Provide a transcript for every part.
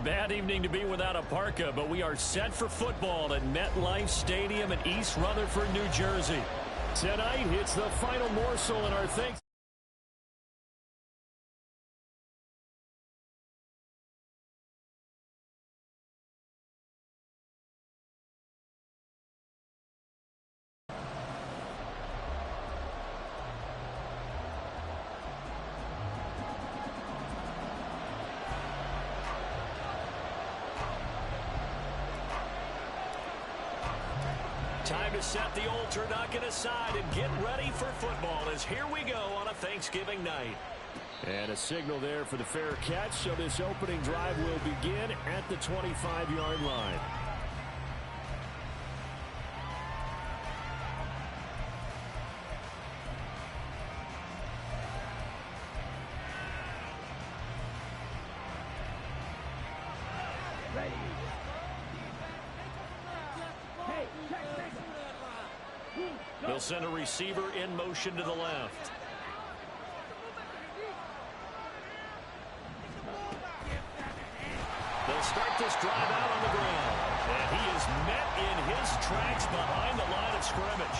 bad evening to be without a parka, but we are set for football at MetLife Stadium in East Rutherford, New Jersey. Tonight, it's the final morsel in our Thanksgiving. Time to set the old turducken aside and get ready for football as here we go on a Thanksgiving night. And a signal there for the fair catch, so this opening drive will begin at the 25-yard line. They'll send a receiver in motion to the left. They'll start this drive out on the ground. And he is met in his tracks behind the line of scrimmage.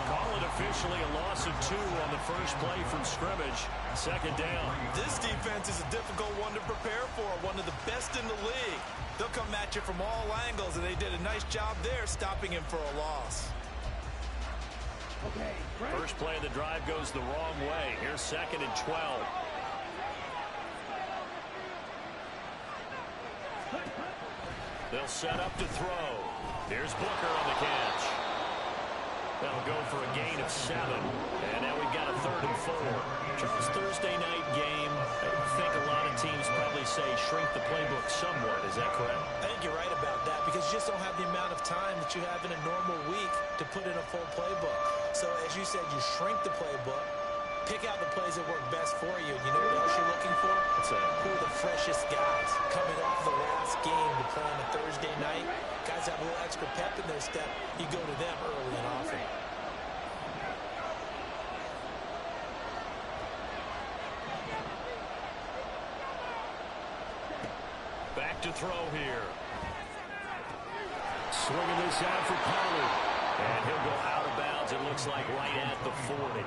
Call it officially a loss of 2 on the first play from scrimmage. Second down. This defense is a difficult one to prepare for. One of the best in the league. They'll come at you from all angles, and they did a nice job there stopping him for a loss. First play of the drive goes the wrong way. Here's 2nd and 12. They'll set up to throw. Here's Booker on the catch. That'll go for a gain of 7. And now we've got a 3rd and 4. Charles, Thursday night game. I think a lot of teams probably say shrink the playbook somewhat. Is that correct? I think you're right about that because you just don't have the amount of time that you have in a normal week to put in a full playbook. So as you said, you shrink the playbook, pick out the plays that work best for you. You know what else you're looking for? What's that? Who are the freshest guys coming off the last game to play on a Thursday night? Guys have a little extra pep in their step. You go to them early and often. Back to throw here. Swinging this out for Pollard. And he'll go out of bounds, it looks like, right at the 40.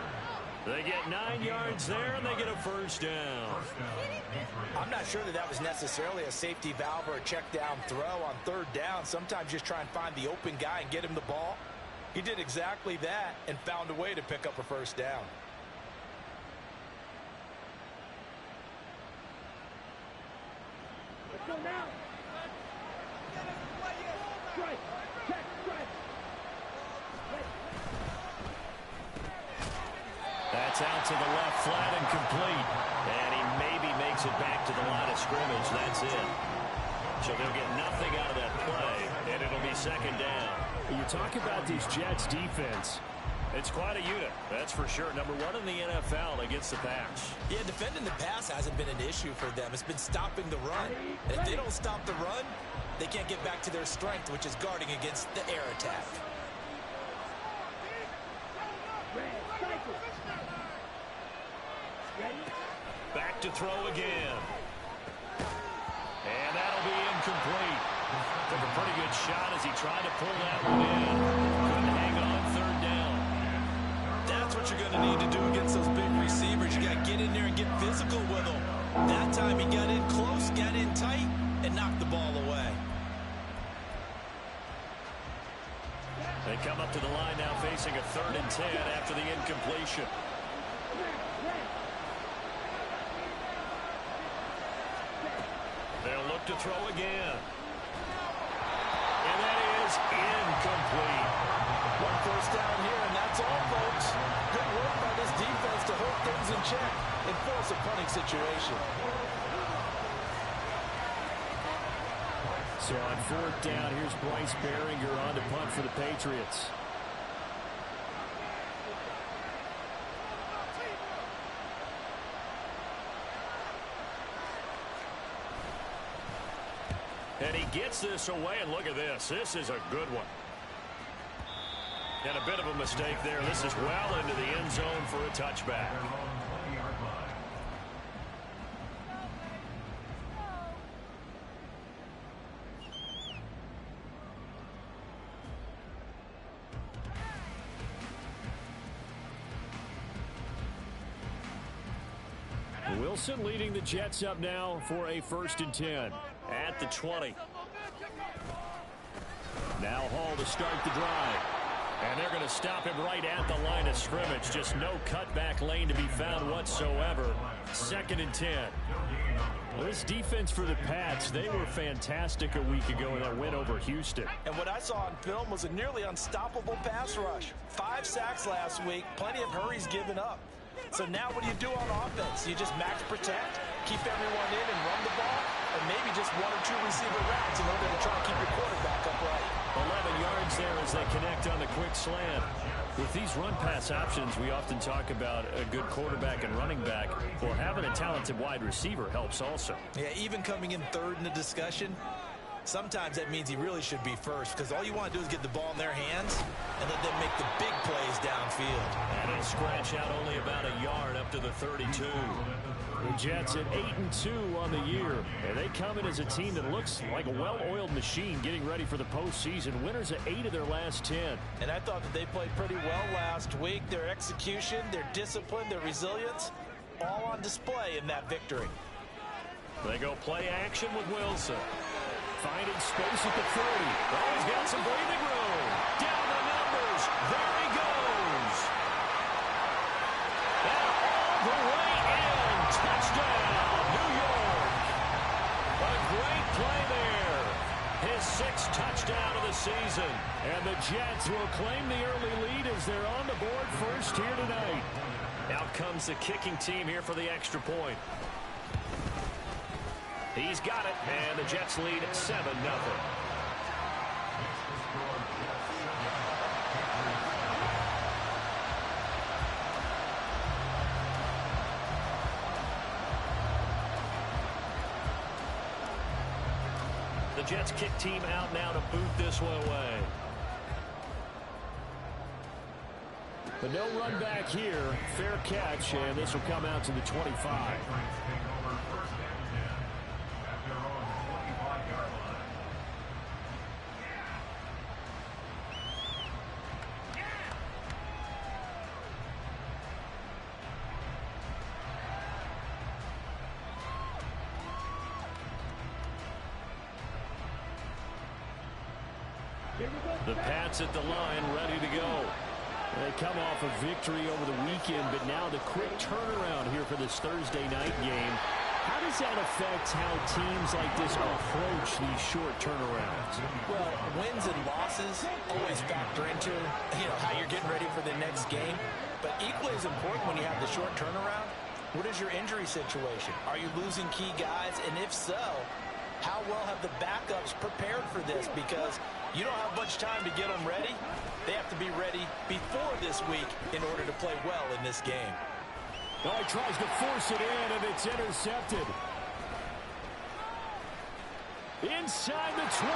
They get 9 yards there, and they get a first down. I'm not sure that was necessarily a safety valve or a check down throw on 3rd down. Sometimes just try and find the open guy and get him the ball. He did exactly that and found a way to pick up a first down. Let's go now. Strike. Check. Strike. That's out to the left, flat and complete. And he maybe makes it back to the line of scrimmage. That's it. So they'll get nothing out of that play, and it'll be 2nd down. You talk about this Jets defense. It's quite a unit, that's for sure. Number 1 in the NFL against the pass. Yeah, defending the pass hasn't been an issue for them. It's been stopping the run. And if they don't stop the run, they can't get back to their strength, which is guarding against the air attack. Back to throw again. And that'll be incomplete. Took a pretty good shot as he tried to pull that one in. Couldn't hang on 3rd down. That's what you're going to need to do against those big receivers. You got to get in there and get physical with them. That time he got in close, got in tight, and knocked the ball away. They come up to the line now facing a 3rd and 10 after the incompletion. They'll look to throw again. And that is incomplete. 1 first down here, and that's all, folks. Good work by this defense to hold things in check and force a punting situation. So on 4th down, here's Bryce Baringer on to punt for the Patriots. And he gets this away, and look at this. This is a good one. And a bit of a mistake there. This is well into the end zone for a touchback. Wilson leading the Jets up now for a 1st and 10. At the 20. Now Hall to start the drive. And they're going to stop him right at the line of scrimmage. Just no cutback lane to be found whatsoever. 2nd and 10. Well, this defense for the Pats, they were fantastic a week ago in that win over Houston. And what I saw on film was a nearly unstoppable pass rush. 5 sacks last week, plenty of hurries given up. So now what do you do on offense? You just max protect, keep everyone in and run the ball, or maybe just 1 or 2 receiver routes in order to try to keep your quarterback upright. 11 yards there as they connect on the quick slant. With these run-pass options, we often talk about a good quarterback and running back. Well, having a talented wide receiver helps also. Yeah, even coming in 3rd in the discussion, sometimes that means he really should be 1st, because all you want to do is get the ball in their hands and let them make the big plays downfield. And he'll scratch out only about a yard up to the 32. The Jets at 8-2 on the year. And they come in as a team that looks like a well-oiled machine getting ready for the postseason. Winners at 8 of their last 10. And I thought that they played pretty well last week. Their execution, their discipline, their resilience, all on display in that victory. They go play action with Wilson. Finding space at the 30. Oh, he's got some breathing room. Down the numbers. There he goes. And all the way in. Touchdown, New York. A great play there. His 6th touchdown of the season. And the Jets will claim the early lead as they're on the board first here tonight. Out comes the kicking team here for the extra point. He's got it, and the Jets lead at 7-0. The Jets kick team out now to boot this one away. But no run back here. Fair catch, and this will come out to the 25. The Pats at the line, ready to go. They come off a victory over the weekend, but now the quick turnaround here for this Thursday night game. How does that affect how teams like this approach these short turnarounds? Well, wins and losses always factor into how you're getting ready for the next game. But equally as important when you have the short turnaround, what is your injury situation? Are you losing key guys? And if so, how well have the backups prepared for this? Because you don't have much time to get them ready. They have to be ready before this week in order to play well in this game. Oh, he tries to force it in, and it's intercepted. Inside the 20.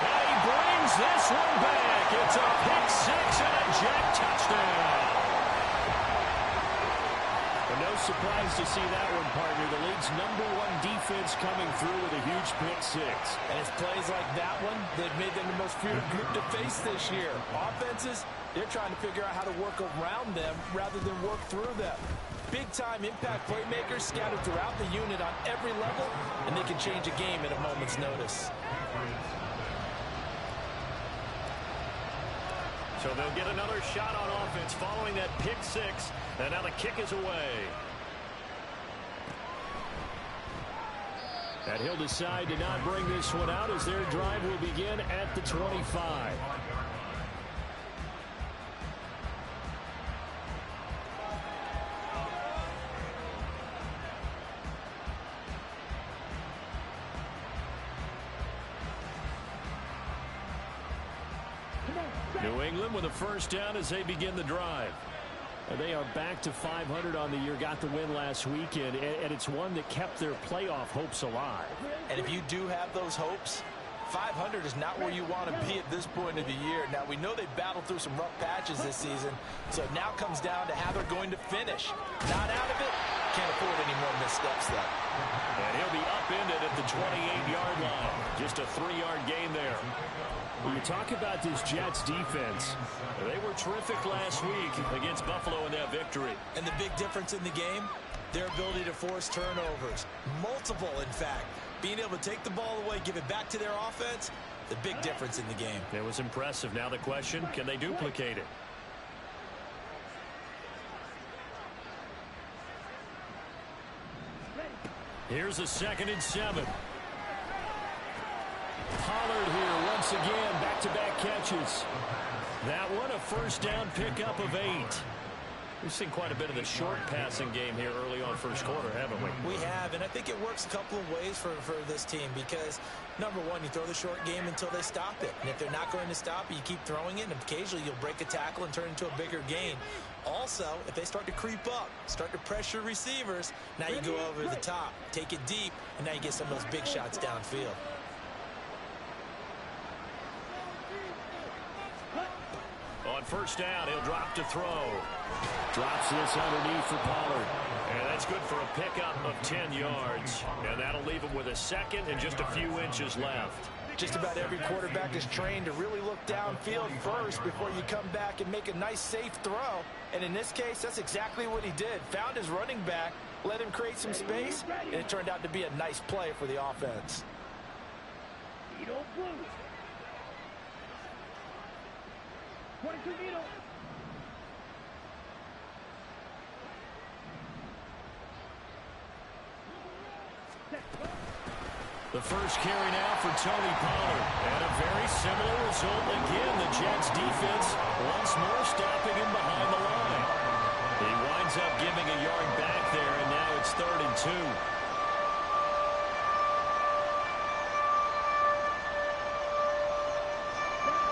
And he brings this one back. It's a pick 6 and a Jet touchdown. But no surprise to see that one, partner. The league's #1 defense coming through with a huge pick 6. And it's plays like that one that made them the most feared group to face this year. Offenses, they're trying to figure out how to work around them rather than work through them. Big-time impact playmakers scattered throughout the unit on every level, and they can change a game at a moment's notice. So they'll get another shot on offense following that pick 6. And now the kick is away. And he'll decide to not bring this one out as their drive will begin at the 25. New England with a first down as they begin the drive. And they are back to 500 on the year, got the win last weekend, and it's one that kept their playoff hopes alive. And if you do have those hopes, 500 is not where you want to be at this point of the year. Now, we know they battled through some rough patches this season, so it now comes down to how they're going to finish. Not out of it, can't afford any more missteps, though. And he'll be upended at the 28-yard line. Just a 3-yard gain there. When you talk about this Jets defense, they were terrific last week against Buffalo in that victory. And the big difference in the game, Their ability to force turnovers. Multiple, in fact. Being able to take the ball away, give it back to their offense, the big difference in the game. It was impressive. Now the question, can they duplicate it? Here's a 2nd and 7. Pollard here once again, back-to-back catches. That one a first down pickup of 8. We've seen quite a bit of the short passing game here early on first quarter, haven't we? We have, and I think it works a couple of ways for this team because, number one, you throw the short game until they stop it. And if they're not going to stop it, you keep throwing it, and occasionally you'll break a tackle and turn it into a bigger gain. Also, if they start to creep up, start to pressure receivers, now you go over the top, take it deep, and now you get some of those big shots downfield. On first down, he'll drop to throw. Drops this underneath for Pollard. And that's good for a pickup of 10 yards. And that'll leave him with a 2nd and just a few inches left. Just about every quarterback is trained to really look downfield first before you come back and make a nice, safe throw. And in this case, that's exactly what he did. Found his running back, let him create some space, and it turned out to be a nice play for the offense. Vito Blue. 22 Vito. The first carry now for Tony Pollard. And a very similar result again. The Jets defense once more stopping him behind the line. He winds up giving a yard back there, and now it's 3rd and 2.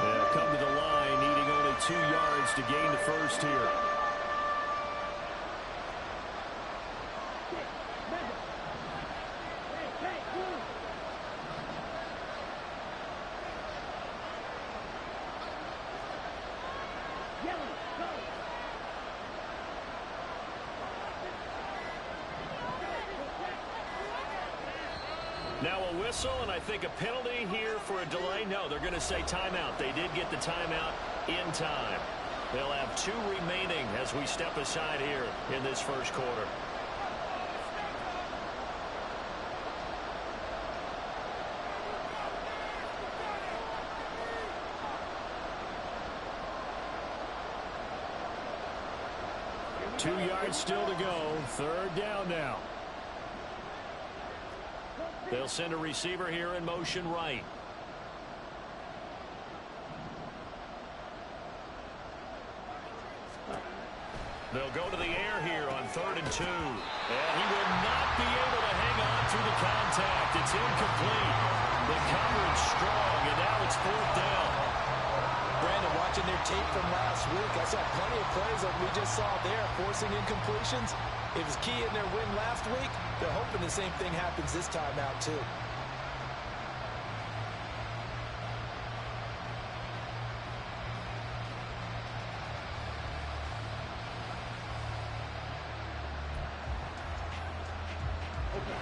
They'll come to the line, needing only 2 yards to gain the first here. Now a whistle, and I think a penalty here for a delay. No, they're going to say timeout. They did get the timeout in time. They'll have 2 remaining as we step aside here in this first quarter. Two yards still to go. 3rd down now. They'll send a receiver here in motion right. They'll go to the air here on 3rd and 2. And he will not be able to hang on through the contact. It's incomplete. The coverage strong, and now it's 4th down. Brandon, watching their tape from last week, I saw plenty of plays like we just saw there, forcing incompletions. It was key in their win last week. They're hoping the same thing happens this time out, too.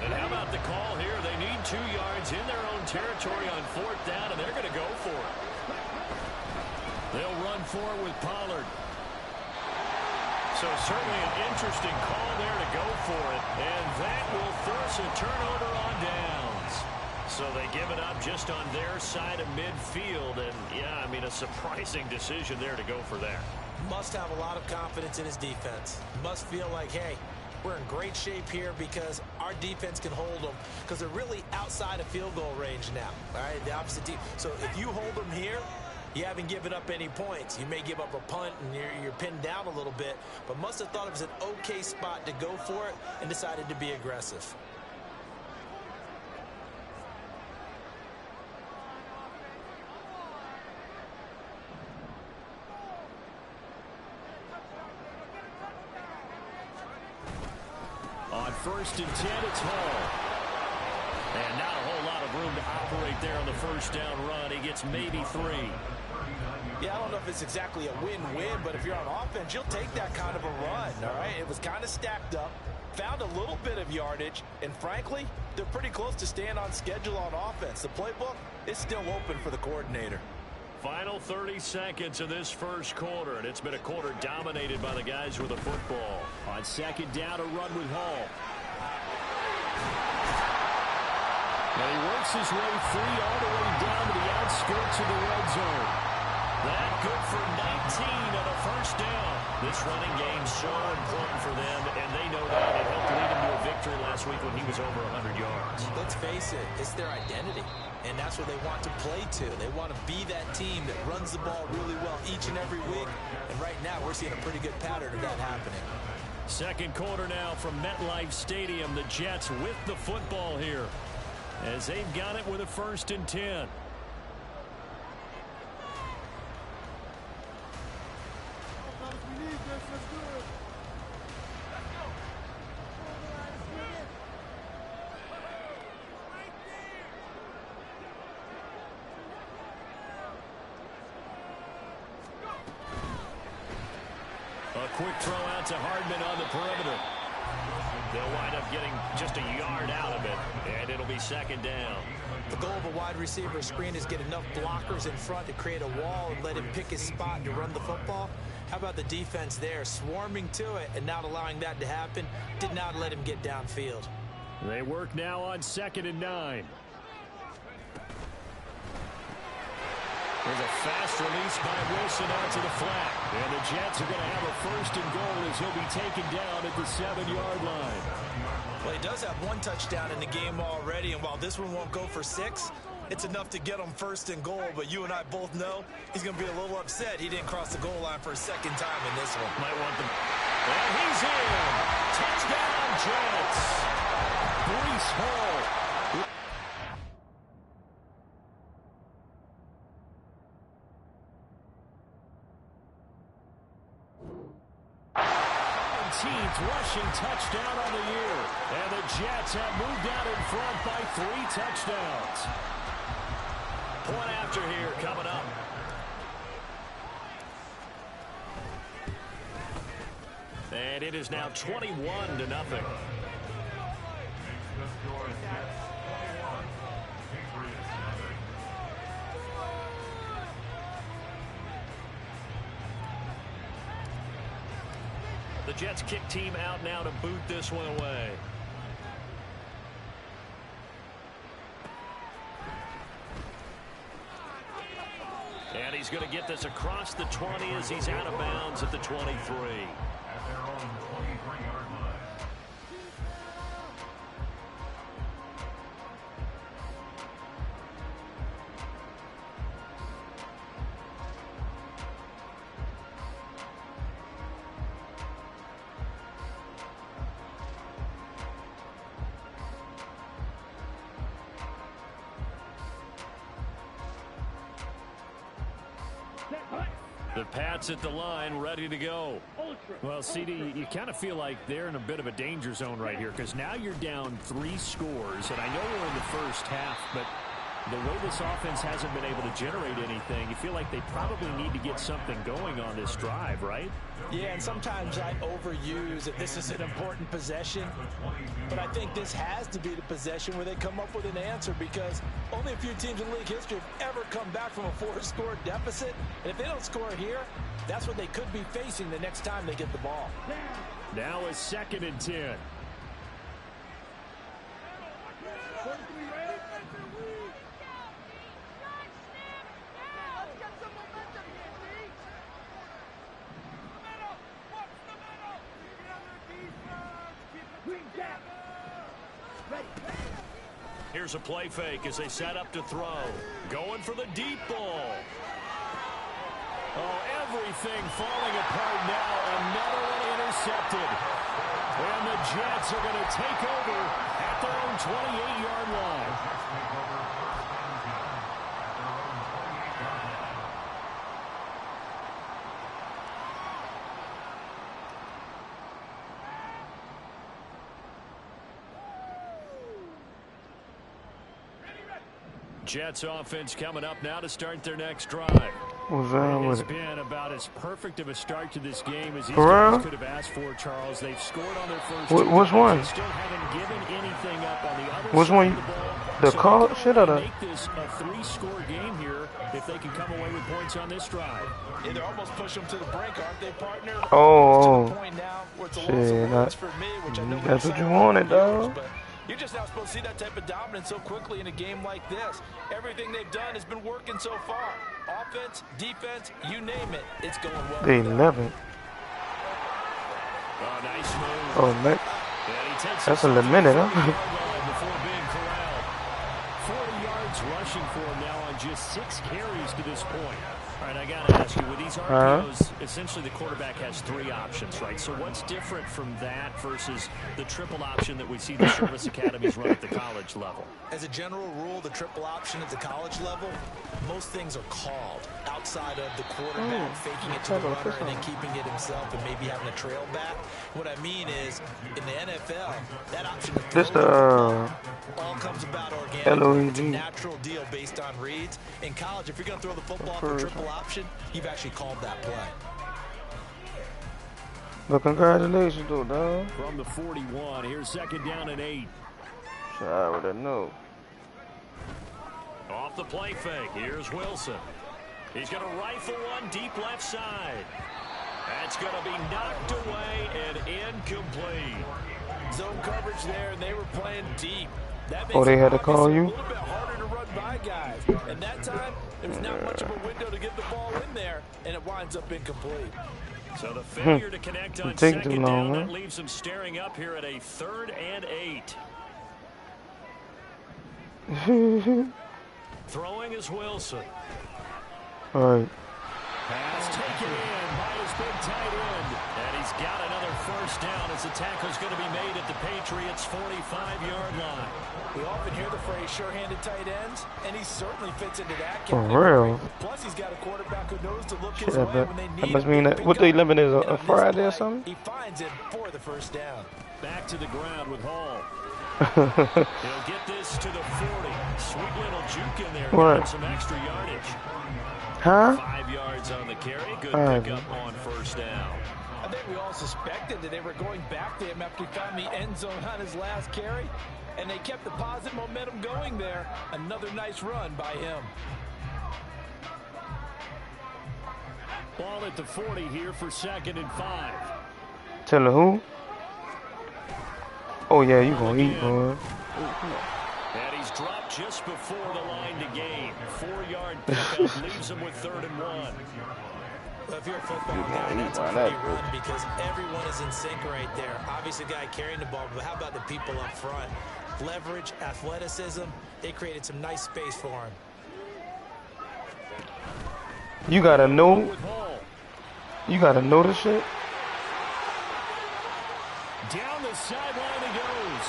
And how about the call here? They need 2 yards in their own territory on 4th down, and they're going to go for it. They'll run for it with Pollard. So certainly an interesting call there to go for it. And that will force a turnover on downs. So they give it up just on their side of midfield. And, yeah, I mean, a surprising decision there to go for that. Must have a lot of confidence in his defense. Must feel like, hey, we're in great shape here because our defense can hold them because they're really outside of field goal range now. All right, the opposite team. So if you hold them here, you haven't given up any points. You may give up a punt and you're pinned down a little bit, but must have thought it was an okay spot to go for it and decided to be aggressive. On 1st and 10, it's Hall. And not a whole lot of room to operate there on the first down run. He gets maybe 3. Yeah, I don't know if it's exactly a win-win, but if you're on offense, you'll take that kind of a run, all right? It was kind of stacked up, found a little bit of yardage, and frankly, they're pretty close to staying on schedule on offense. The playbook is still open for the coordinator. Final 30 seconds of this first quarter, and it's been a quarter dominated by the guys with the football. On second down, a run with Hall. And he works his way free all the way down to the outskirts of the red zone. That good for 19 and a first down. This running game so important for them, and they know that. It helped lead him to a victory last week when he was over 100 yards. Let's face it, it's their identity, and that's what they want to play to. They want to be that team that runs the ball really well each and every week, and right now we're seeing a pretty good pattern of that happening. Second quarter now from MetLife Stadium. The Jets with the football here as they've got it with a 1st and 10. A quick throw out to Hardman on the perimeter. They'll wind up getting just a yard out of it, and it'll be second down. The goal of a wide receiver screen is get enough blockers in front to create a wall and let him pick his spot to run the football. How about the defense there, swarming to it and not allowing that to happen? Did not let him get downfield. They work now on 2nd and 9. There's a fast release by Wilson out to the flat. And the Jets are going to have a 1st and goal as he'll be taken down at the 7-yard line. Well, he does have 1 touchdown in the game already, and while this one won't go for 6, it's enough to get him 1st and goal. But you and I both know he's going to be a little upset he didn't cross the goal line for a 2nd time in this one. Might want them. And he's in. Touchdown, Jets. Breece Hall. Rushing touchdown on the year. And the Jets have moved out in front by 3 touchdowns. Point after here coming up. And it is now 21-0. The Jets kick team out now to boot this one away. And he's going to get this across the 20 as he's out of bounds at the 23. The Pats at the line, ready to go. Well, CD, you kind of feel like they're in a bit of a danger zone right here because now you're down 3 scores, and I know we're in the first half, but the way this offense hasn't been able to generate anything, you feel like they probably need to get something going on this drive, right? Yeah, and sometimes I overuse that this is an important possession, but I think this has to be the possession where they come up with an answer because only a few teams in league history have ever come back from a 4-score deficit, and if they don't score here, that's what they could be facing the next time they get the ball. Now a 2nd and 10. Here's a play fake as they set up to throw. Going for the deep ball. Oh, everything falling apart now. Another one intercepted. And the Jets are going to take over at their own 28-yard line. Jets offense coming up now to start their next drive. It's been about as perfect of a start to this game as these guys could have asked for, Charles. They've scored on their first Which one? They still haven't given anything up on the other Which side one? of the ball. The So call shit out of make this a 3-score game here if they can come away with points on this drive. Yeah, they're almost pushing them to the brink, aren't they, partner? Oh, To the point now where it's a loss shit, of words for me, which I know that's what you excited wanted, for years, dog. but you're just not supposed to see that type of dominance so quickly in a game like this. Everything they've done has been working so far. Offense, defense, you name it, it's going well. they 11. Oh, nice move. Oh, man. And he takes That's a little minute, huh? before being corralled. 40 yards rushing for him now on just 6 carries to this point. All right, I got to ask you, with these RPOs, essentially the quarterback has 3 options, right? So what's different from that versus the triple option that we see the service academies run at the college level? As a general rule, the triple option at the college level, most things are called outside of the quarterback faking it to the runner and then keeping it himself and maybe having a trail back. What I mean is, in the NFL, that option of This all comes about organically. It's a LOED. natural deal based on reads. In college, if you're going to throw the football for triple option, you've actually called that play. But congratulations, though, dog. From the 41, here's 2nd down and 8. So I already know. Off the play fake, here's Wilson. He's going to rifle one deep left side. That's going to be knocked away and incomplete. Zone coverage there, and they were playing deep. That Oh, they had to call makes it you? a little bit harder to run by guys. And that time, there's not much of a window to get the ball in there, and it winds up incomplete. So the failure to connect on Take too 2nd long, down, huh? that leaves him staring up here at a 3rd and 8. Throwing is Wilson. All right. Pass taken in by his big tight end. And he's got another 1st down as the tackle's going to be made at the Patriots' 45-yard line. We often hear the phrase sure-handed tight ends, and he certainly fits into that For category. real. Plus, he's got a quarterback who knows to look Shit, his I way bet. when they need That must him mean to that pick what they up. 11 is And a on this Friday or play, something. He finds him for the 1st down. Back to the ground with Hall. He'll get this to the 40. Sweet little juke in there. What? Got some extra yardage. Huh? 5 yards on the carry. Good All right. pickup on 1st down. I think we all suspected that they were going back to him after he found the end zone on his last carry, and they kept the positive momentum going there. Another nice run by him. Ball at the 40 here for 2nd and 5. Tell her who? Oh, yeah, you gonna eat, boy. And he's dropped just before the line to gain. 4-yard pickup leaves him with 3rd and 1. Well, if you're a football guy, that's a pretty run because everyone is in sync right there. Obviously, the guy carrying the ball, but how about the people up front? Leverage, athleticism, they created some nice space for him. You gotta know. With Hall. You gotta know this shit. Down the sideline he goes.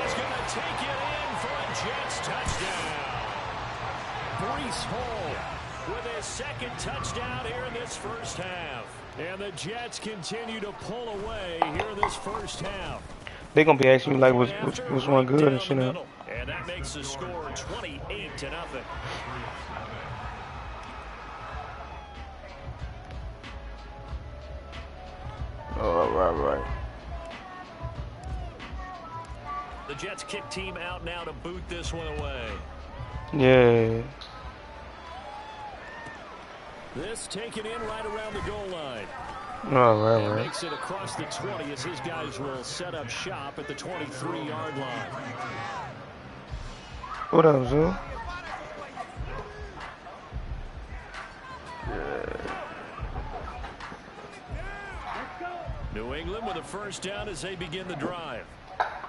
He's going to take it in for a Jets touchdown. Breece Hall with his 2nd touchdown here in this 1st half. And the Jets continue to pull away here in this 1st half. They gonna be asking you like which one good and shit. And that makes the score 28-0. Oh, right. The Jets kick team out now to boot this one away. Yeah. This taken in right around the goal line. All And right. makes it across the 20 as his guys will set up shop at the 23-yard line. What up, Zoo? New England with a 1st down as they begin the drive.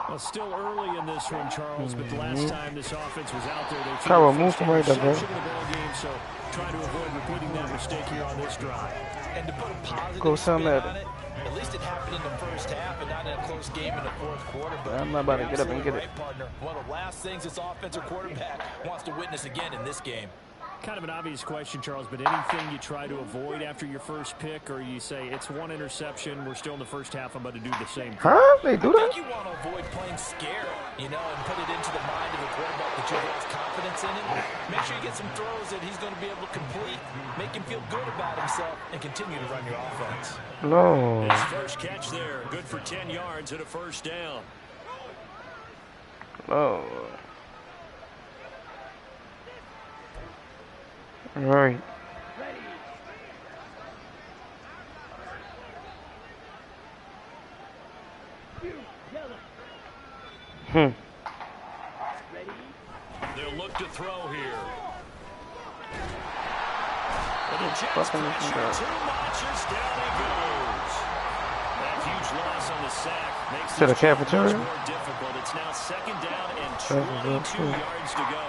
Well, still early in this one, Charles, but the last time this offense was out there, they Kyra, move from right there, bro. interception in the ball game, so trying to avoid repeating that mistake here on this drive. And to put a positive Go spin Sam on it, at least it happened in the 1st half and not in a close game in the 4th quarter. But I'm not about to get up and get it. right, partner. One of the last things this offensive quarterback wants to witness again in this game. Kind of an obvious question, Charles, but anything you try to avoid after your first pick, or you say it's one interception, we're still in the 1st half, I'm about to do the same thing? Huh? They do I think that? you want to avoid playing scared, and put it into the mind of the quarterback that you have confidence in him. Make sure you get some throws that he's going to be able to complete, make him feel good about himself, and continue to run your offense. No. His first catch there, good for 10 yards and a 1st down. No. All right. They'll look to throw here. And the Jets pressure too much as down he goes. That huge loss on the sack makes To the this job cafeteria? much more difficult. It's now second down and 22 yards to go.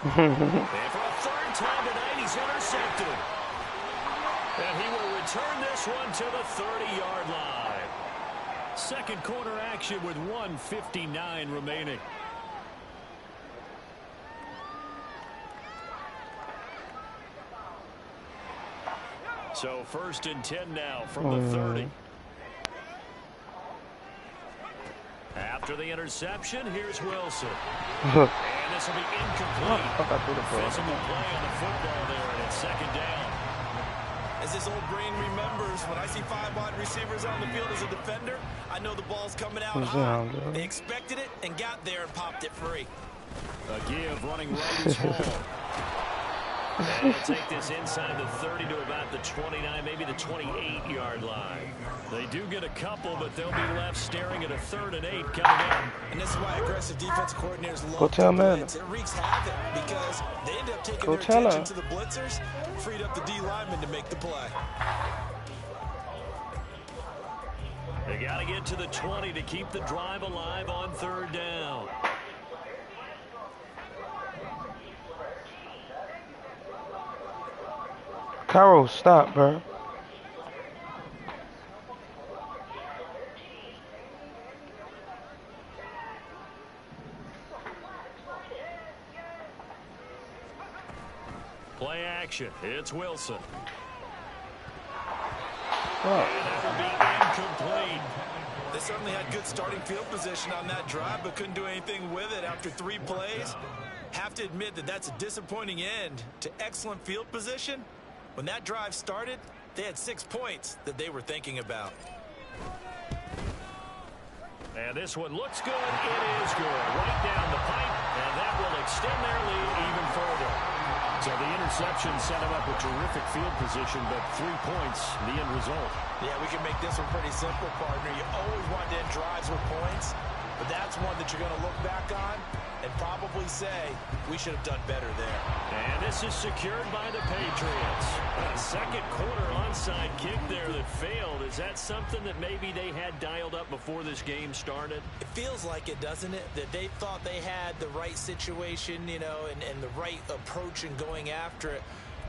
And for a third time tonight, he's intercepted. And he will return this one to the 30-yard line. Second quarter action with 1:59 remaining. So first and 10 now from the 30. After the interception, here's Wilson. And this will be incomplete. Physical play on the football there, and it's second down. As his old brain remembers, when I see 5 wide receivers on the field as a defender, I know the ball's coming out hot. They expected it and got there and popped it free. A give running right is Hall. And he'll take this inside the 30 to about the 29, maybe the 28-yard line. They do get a couple, but they'll be left staring at a 3rd and 8 coming up. And this is why aggressive defense coordinators love Go tell to man. blitz. It wreaks havoc because they end up taking Go their tell attention her. to the blitzers, freed up the D lineman to make the play. They got to get to the 20 to keep the drive alive on 3rd down. Carroll, stop, bro. Play action. It's Wilson. Oh. And that will be incomplete. They certainly had good starting field position on that drive, but couldn't do anything with it after 3 plays. Have to admit that that's a disappointing end to excellent field position. When that drive started, they had 6 points that they were thinking about. And this one looks good. It is good. Right down the pipe, and that will extend their lead even further. So the interception set them up with terrific field position, but 3 points, the end result. Yeah, we can make this one pretty simple, partner. You always want to end drives with points, but that's one that you're going to look back on and probably say, we should have done better there. And this is secured by the Patriots. A second quarter onside kick there that failed. Is that something that maybe they had dialed up before this game started? It feels like it, doesn't it? That they thought they had the right situation, you know, and the right approach in going after it.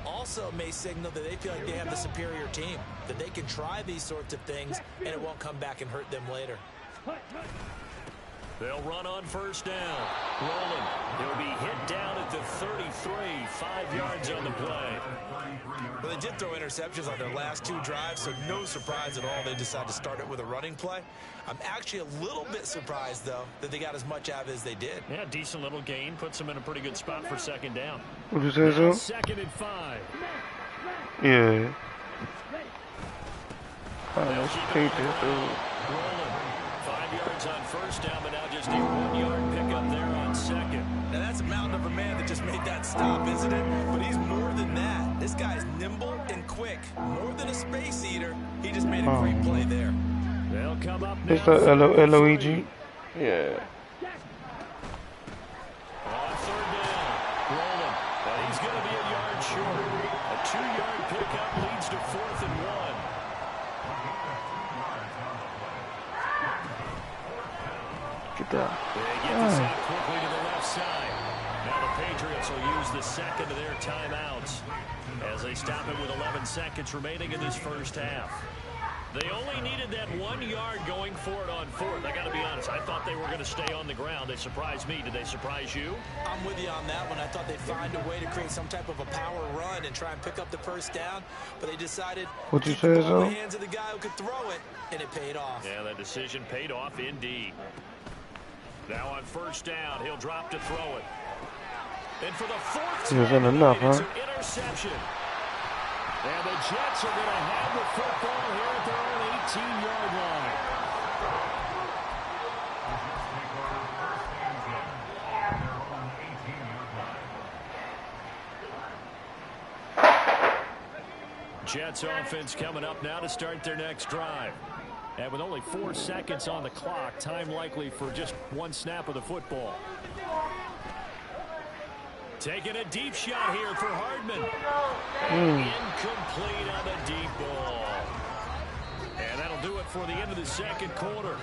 Also may signal that they feel like they have the superior team, that they can try these sorts of things and it won't come back and hurt them later. They'll run on first down. Rolling. He'll be hit down at the 33, 5 yards on the play. Well, they did throw interceptions on their last 2 drives, so no surprise at all they decided to start it with a running play. I'm actually a little bit surprised, though, that they got as much out of it as they did. Yeah, decent little gain. Puts them in a pretty good spot for second down. What you say, so? Second and 5. Yeah. Oh, They'll that's keep it Patriots, on the dude. ground. Rolling. 5 yards on first down, but now just a 1-yard pickup there on second. Now, that's a mountain of a man that just made that stop, isn't it? But he's more than that. This guy's nimble and quick. More than a space eater. He just made a great play there. They'll come up It's now. the Luigi. Yeah. On third down. Rolling. But he's going to be a yard short. A 2-yard pickup leads to 4th and 1. Get that. They get this out quickly to the left side. Now the Patriots will use the second of their timeouts as they stop it with 11 seconds remaining in this first half. They only needed that 1 yard going for it on 4th. I got to be honest, I thought they were going to stay on the ground. They surprised me. Did they surprise you? I'm with you on that one. I thought they'd find a way to create some type of a power run and try and pick up the first down, but they decided What you to keep the say, ball in Zoe? the hands of the guy who could throw it, and it paid off. Yeah, that decision paid off indeed. Now on first down, he'll drop to throw it. And for the 4th He was in time enough, tonight, it's huh? an interception. And the Jets are going to have the football here at their own 18-yard line. Jets offense coming up now to start their next drive. And with only 4 seconds on the clock, time likely for just one snap of the football. Taking a deep shot here for Hardman. Incomplete on the deep ball. And that'll do it for the end of the second quarter.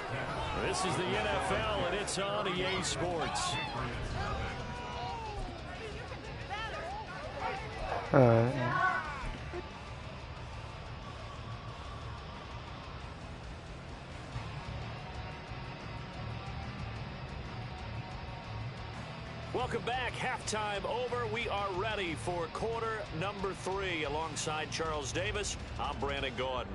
This is the NFL, and it's on EA Sports. Welcome back. Halftime over. We are ready for quarter number 3. Alongside Charles Davis, I'm Brandon Gordon.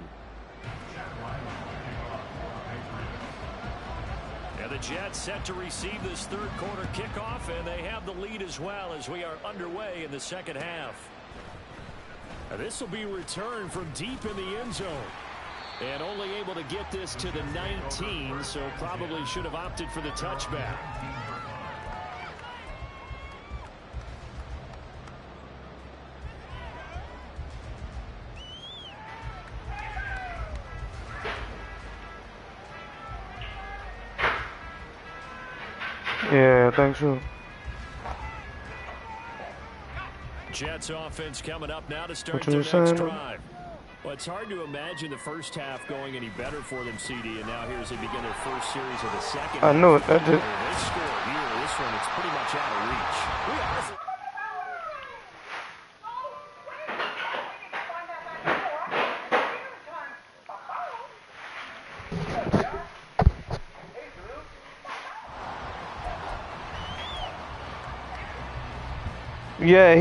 And the Jets set to receive this third quarter kickoff, and they have the lead as well as we are underway in the second half. And this will be returned from deep in the end zone. And only able to get this to the 19, so probably should have opted for the touchback. Yeah, I think so. Jets offense coming up now to start their next drive. Well, it's hard to imagine the first half going any better for them, CD, and now here's they begin their first series of the second. I know it. That just... They score here. This one, it's pretty much out of reach. Yeah,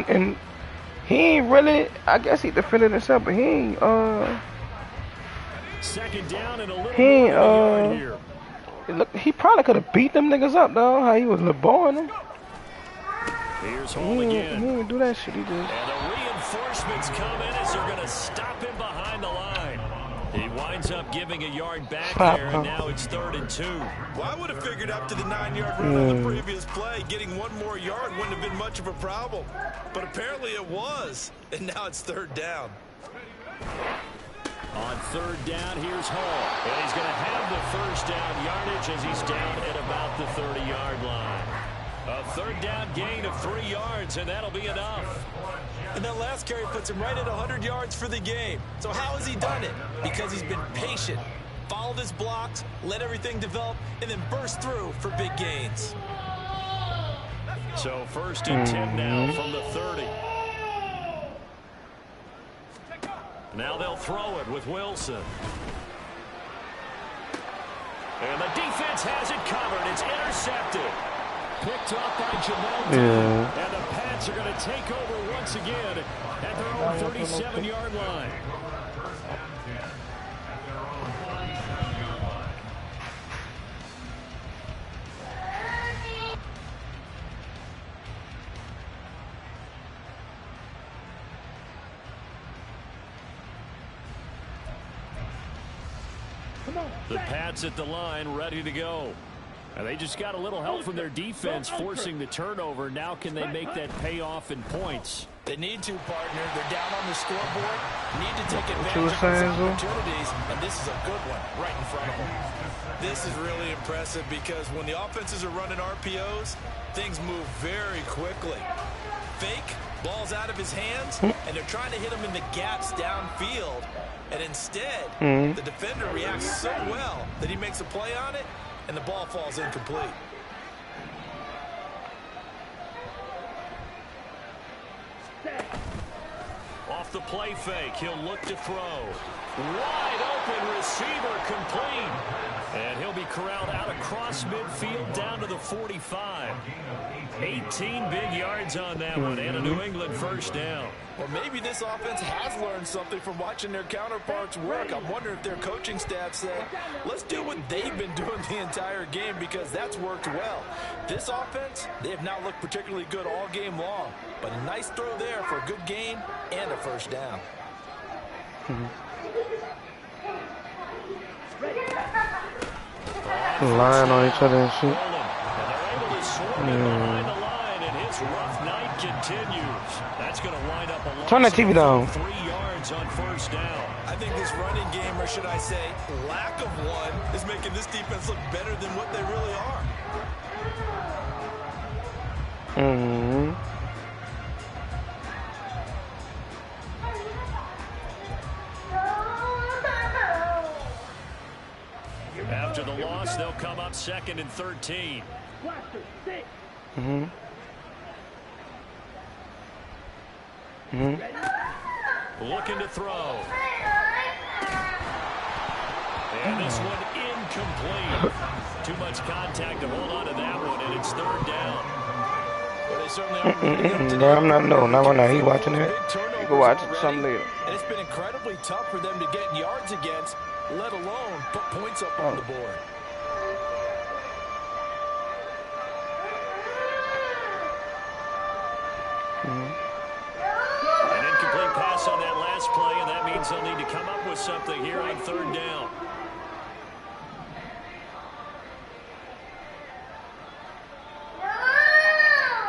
and he ain't really. I guess he defended himself, but he ain't. Second down and a little he ain't. Here. Look, he probably could have beat them niggas up though. How he was LeBaring them. Here's Hall again. He didn't do that shit. He just. And the reinforcements come in as they're going to stop him behind the line. He winds up giving a yard back there, and now it's 3rd and 2. Well, I would have figured up to the 9-yard run on the previous play. Getting one more yard wouldn't have been much of a problem. But apparently it was, and now it's 3rd down. On 3rd down, here's Hall. And he's going to have the first down yardage as he's down at about the 30-yard line. A 3rd down gain of 3 yards, and that'll be enough. And that last carry puts him right at 100 yards for the game. So how has he done it? Because he's been patient, followed his blocks, let everything develop, and then burst through for big gains. So 1st and 10 now from the 30. Now they'll throw it with Wilson. And the defense has it covered. It's intercepted. Picked off by Jamel Dean, and the Pats are going to take over once again at their own 37-yard line. The Pats at the line, ready to go. And they just got a little help from their defense forcing the turnover. Now can they make that pay off in points? They need to, partner. They're down on the scoreboard. Need to take advantage of those opportunities, and this is a good one right in front of them. This is really impressive because when the offenses are running RPOs, things move very quickly. Fake, ball's out of his hands, and they're trying to hit him in the gaps downfield. And instead, the defender reacts so well that he makes a play on it, and the ball falls incomplete. Off the play fake, he'll look to throw. Wide open receiver complete. And he'll be corralled out across midfield down to the 45. 18 big yards on that one, and a New England first down. Well, maybe this offense has learned something from watching their counterparts work. I'm wondering if their coaching staff said, let's do what they've been doing the entire game because that's worked well. This offense, they have not looked particularly good all game long, but a nice throw there for a good gain and a first down. Lying on each other and shit. And they're able to swarm him behind the line, and His rough night continues. That's going to wind up a loss. Turn that TV down. 3 yards on first down. I think this running game, or should I say lack of one, is making this defense look better than what they really are. After the loss, they'll come up 2nd and 13. Looking to throw. And this one incomplete. Too much contact to hold on to that one, and it's 3rd down. Well, they certainly are. No, I'm not. No, not right now. He watching it. You can watch it some later. And it's been incredibly tough for them to get yards against, let alone put points up on the board. An incomplete pass on that last play, and that means they'll need to come up with something here on 3rd down.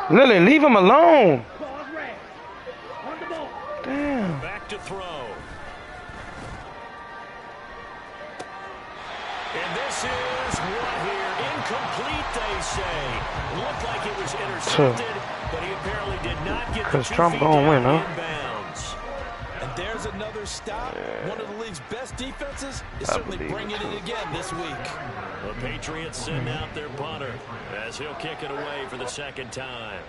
Lily, leave him alone. Damn. Back to throw. And this is what here? Incomplete, they say. Looked like it was intercepted, but he apparently did not get the 2 Trump feet gonna win, down huh? inbounds. And there's another stop. One of the league's best defenses is certainly bringing it again this week. The Patriots send out their punter as he'll kick it away for the 2nd time.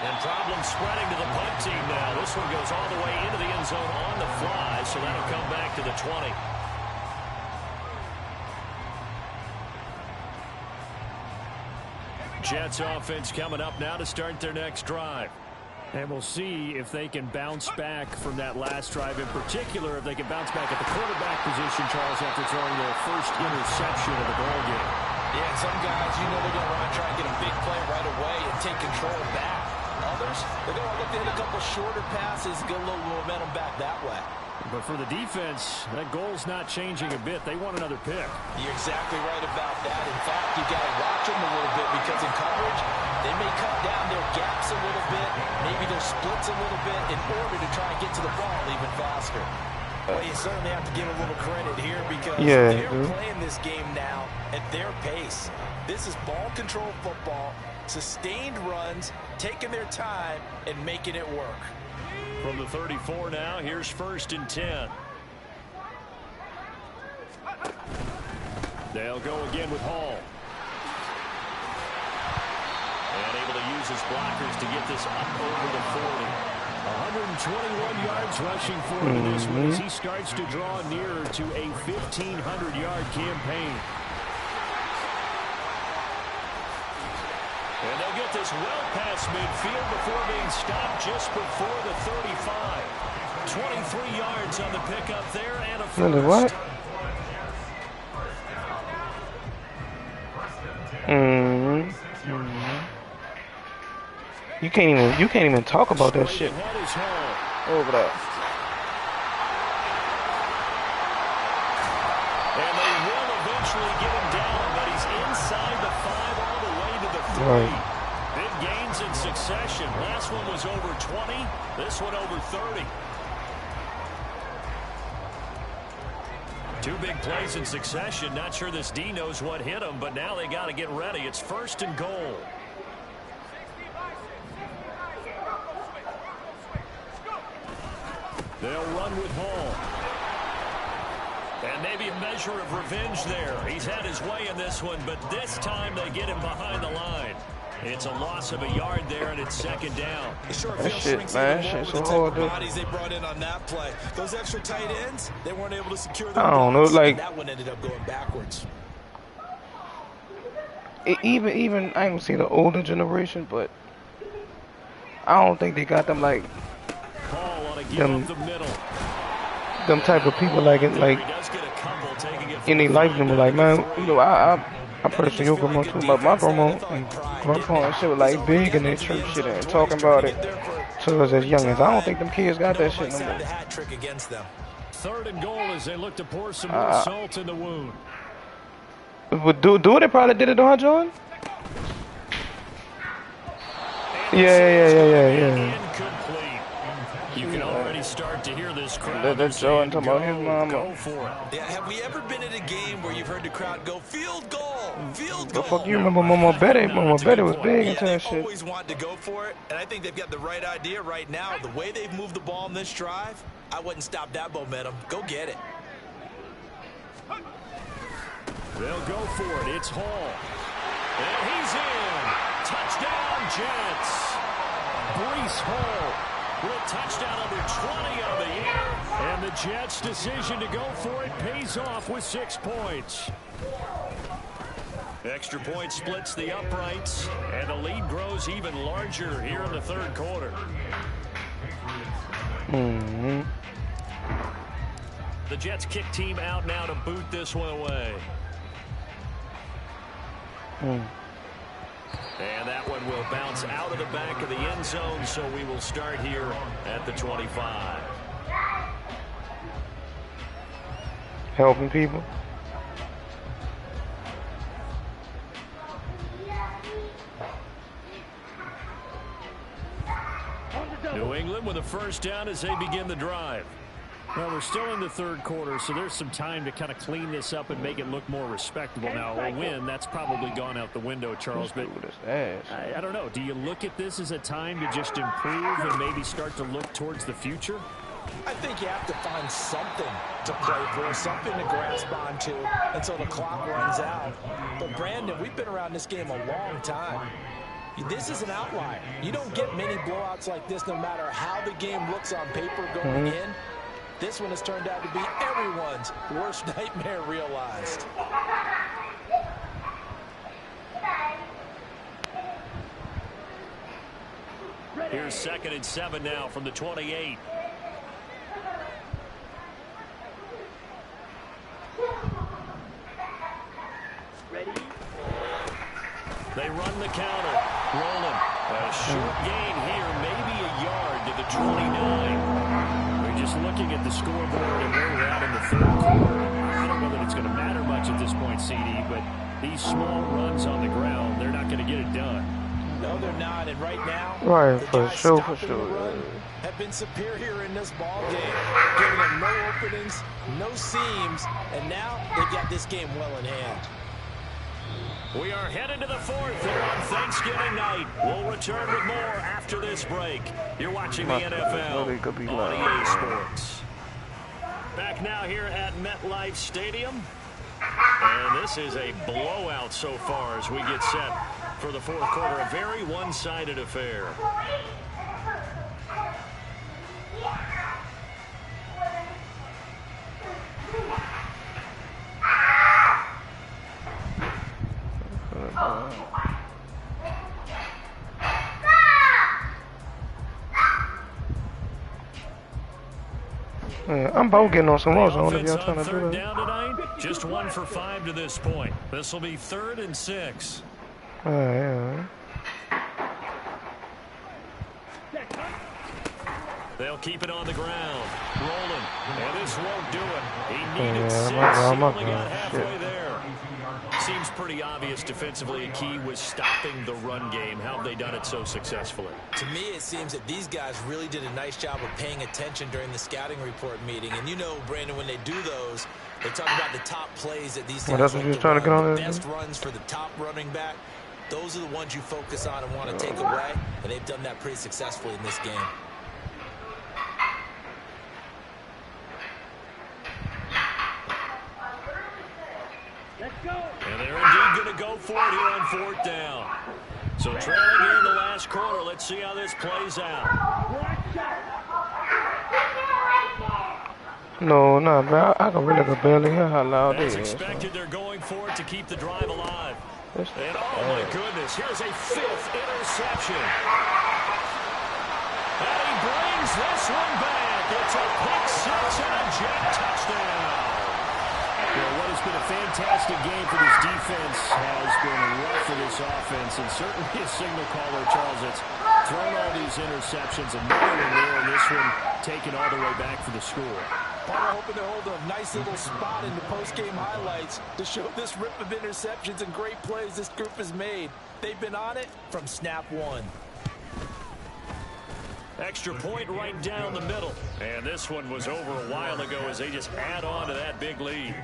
And problems spreading to the punt team now. This one goes all the way into the end zone on the fly, so that'll come back to the 20. Jets offense coming up now to start their next drive. And we'll see if they can bounce back from that last drive. In particular, if they can bounce back at the quarterback position, Charles, after throwing their first interception of the ball game. Yeah, some guys, you know, they're going to want to try and get a big play right away and take control back. Others, they're going to look to hit a couple shorter passes, get a little momentum back that way. But for the defense, that goal's not changing a bit. They want another pick. You're exactly right about that. In fact, you got to watch them a little bit because in coverage, they may cut down their gaps a little bit, maybe their splits a little bit in order to try and get to the ball even faster. Well, you certainly have to give a little credit here because they're playing this game now at their pace. This is ball control football, sustained runs, taking their time, and making it work. From the 34 now, here's 1st and 10. They'll go again with Hall. And able to use his blockers to get this up over the 40. 121 yards rushing for him in this one as he starts to draw nearer to a 1,500-yard campaign. And they'll get this well past midfield before being stopped just before the 35. 23 yards on the pickup there and a first. What? You can't even talk about that shit over there. And they will eventually get him down, but he's inside the 5 all the way to the 3. Right. Big gains in succession. Last one was over 20. This one over 30. 2 big plays in succession. Not sure this D knows what hit him, but now they got to get ready. It's 1st and goal. They'll run with Hall. And maybe a measure of revenge there. He's had his way in this one, but this time they get him behind the line. It's a loss of a yard there, and it's 2nd down. That shit, man. Shit's so hard, dude. Bodies they brought in on that play. Those extra tight ends, they weren't able to secure the I don't know, like that one ended up going backwards. Even I ain't gonna say the older generation, but I don't think they got them like them type of people like in their life. Them like, man, you know, I personally your grandma too. My grandma and shit was like big in their church shit and talking about it to us as young as. I don't think them kids got that shit no more. 3rd and goal as they look to pour some more salt in the wound. Do they probably did it to her, John? Yeah. You can already start to hear this crowd. That's John talking about his mama. Go for it. Yeah, have we ever been at a game where you've heard the crowd go, field goal, field goal? The fuck you remember Mama Betty? Mama Betty was big into that shit. They always wanted to go for it, and I think they've got the right idea right now. The way they've moved the ball in this drive, I wouldn't stop that momentum. Go get it. They'll go for it. It's Hall. And he's in. Touchdown, Jets. Breece Hall with a touchdown number 20 on the year. And the Jets' decision to go for it pays off with 6 points. Extra point splits the uprights, and the lead grows even larger here in the 3rd quarter. The Jets kick team out now to boot this one away. And that one will bounce out of the back of the end zone, so we will start here at the 25. Helping people. New England with a 1st down as they begin the drive. Well, we're still in the 3rd quarter, so there's some time to kind of clean this up and make it look more respectable. Now, a win, that's probably gone out the window, Charles. But I don't know. Do you look at this as a time to just improve and maybe start to look towards the future? I think you have to find something to play for, something to grasp onto until the clock runs out. But, Brandon, we've been around this game a long time. This is an outlier. You don't get many blowouts like this no matter how the game looks on paper going in. This one has turned out to be everyone's worst nightmare realized. Here's 2nd and 7 now from the 28. They run the counter. Rolling. A short gain here, maybe a yard to the 29. We're just looking at the scoreboard and where we're at in the 3rd quarter. I don't know that it's going to matter much at this point, CD, but these small runs on the ground, they're not going to get it done. No, they're not. And right now, for sure. Have been superior in this ball game, giving them no openings, no seams, and now they've got this game well in hand. We are headed to the 4th here on Thanksgiving night. We'll return with more after this break. You're watching the NFL on EA Sports. Back now here at MetLife Stadium. And this is a blowout so far as we get set for the 4th quarter. A very one-sided affair. I'm about getting on some runs. I wonder if y'all trying to do that. Down tonight, just 1 for 5 to this point. This will be 3rd and 6. Yeah. They'll keep it on the ground. Rolling. And this won't do it. He needed 6. He only got halfway there. Seems pretty obvious defensively. A key was stopping the run game. How have they done it so successfully? To me, it seems that these guys really did a nice job of paying attention during the scouting report meeting. And you know, Brandon, when they do those, they talk about the top plays that these guys like to run. The best runs for the top running back. Those are the ones you focus on and want to take away. And they've done that pretty successfully in this game. And they're indeed going to go for it here on 4th down. So trailing here in the last quarter. Let's see how this plays out. No, man. I can really barely hear how loud it is. As expected, they're going for it to keep the drive alive. And oh my goodness, here's a 5th interception. And he brings this one back. It's a pick 6 and a Jet touchdown. Well, what has been a fantastic game for this defense has been rough for this offense, and certainly a signal caller, Charles, that's thrown all these interceptions, another one there, and this one taken all the way back for the score. Probably hoping to hold a nice little spot in the post-game highlights to show this rip of interceptions and great plays this group has made. They've been on it from snap one. Extra point right down the middle. And this one was over a while ago as they just add on to that big lead.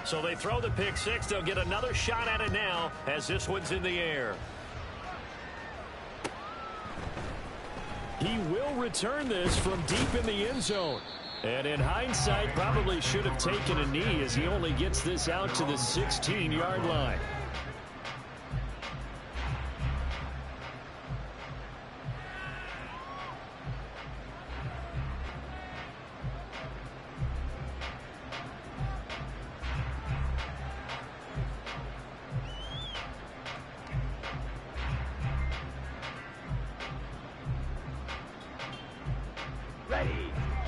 So they throw the pick six. They'll get another shot at it now as this one's in the air. He will return this from deep in the end zone. And in hindsight, probably should have taken a knee as he only gets this out to the 16-yard line.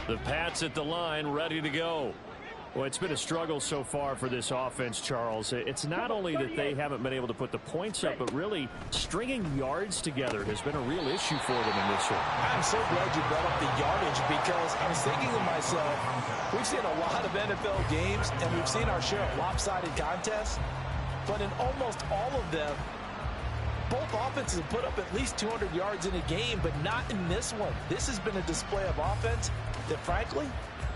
The Pats at the line, ready to go. Well, it's been a struggle so far for this offense, Charles. It's not only that they haven't been able to put the points up, but really stringing yards together has been a real issue for them in this one. I'm so glad you brought up the yardage because I was thinking to myself, we've seen a lot of NFL games and we've seen our share of lopsided contests, but in almost all of them, both offenses have put up at least 200 yards in a game, but not in this one. This has been a display of offense that, frankly,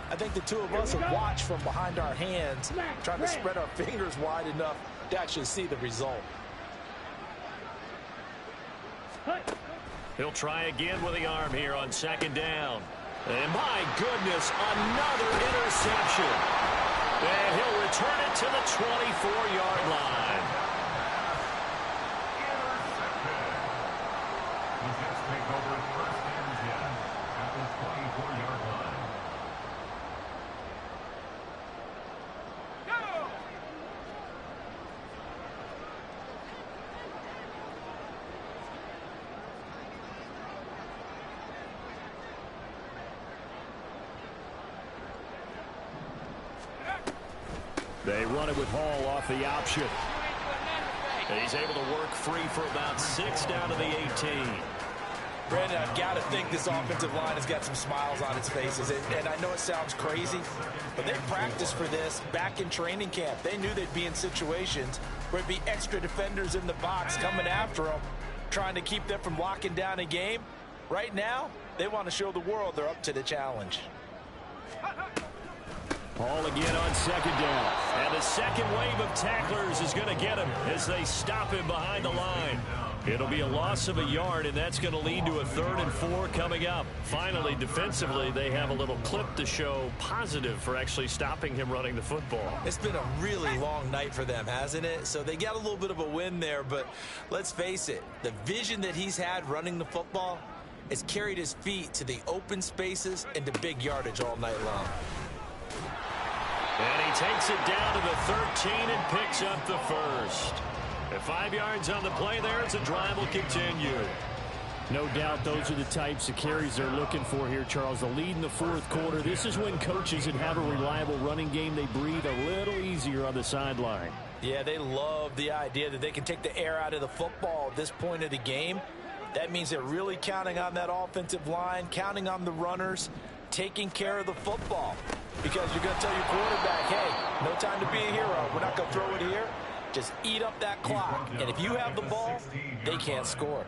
I think the two of us have watched from behind our hands, trying to spread our fingers wide enough to actually see the result. He'll try again with the arm here on second down. And my goodness, another interception. And he'll return it to the 24-yard line. They run it with Hall off the option. And he's able to work free for about 6 down to the 18. Brandon, I've got to think this offensive line has got some smiles on its faces. And I know it sounds crazy, but they practiced for this back in training camp. They knew they'd be in situations where it'd be extra defenders in the box coming after them, trying to keep them from locking down a game. Right now, they want to show the world they're up to the challenge. Hall again on second down. And the second wave of tacklers is going to get him as they stop him behind the line. It'll be a loss of a yard, and that's going to lead to a 3rd and 4 coming up. Finally, defensively, they have a little clip to show positive for actually stopping him running the football. It's been a really long night for them, hasn't it? So they got a little bit of a win there, but let's face it, the vision that he's had running the football has carried his feet to the open spaces and to big yardage all night long. And he takes it down to the 13 and picks up the first. At 5 yards on the play there, it's a drive will continue. No doubt those are the types of carries they're looking for here, Charles. The lead in the 4th quarter. This is when coaches that have a reliable running game, they breathe a little easier on the sideline. Yeah, they love the idea that they can take the air out of the football at this point of the game. That means they're really counting on that offensive line, counting on the runners, taking care of the football. Because you're going to tell your quarterback, hey, no time to be a hero. We're not going to throw it here. Just eat up that clock. And if you have the ball, they can't score.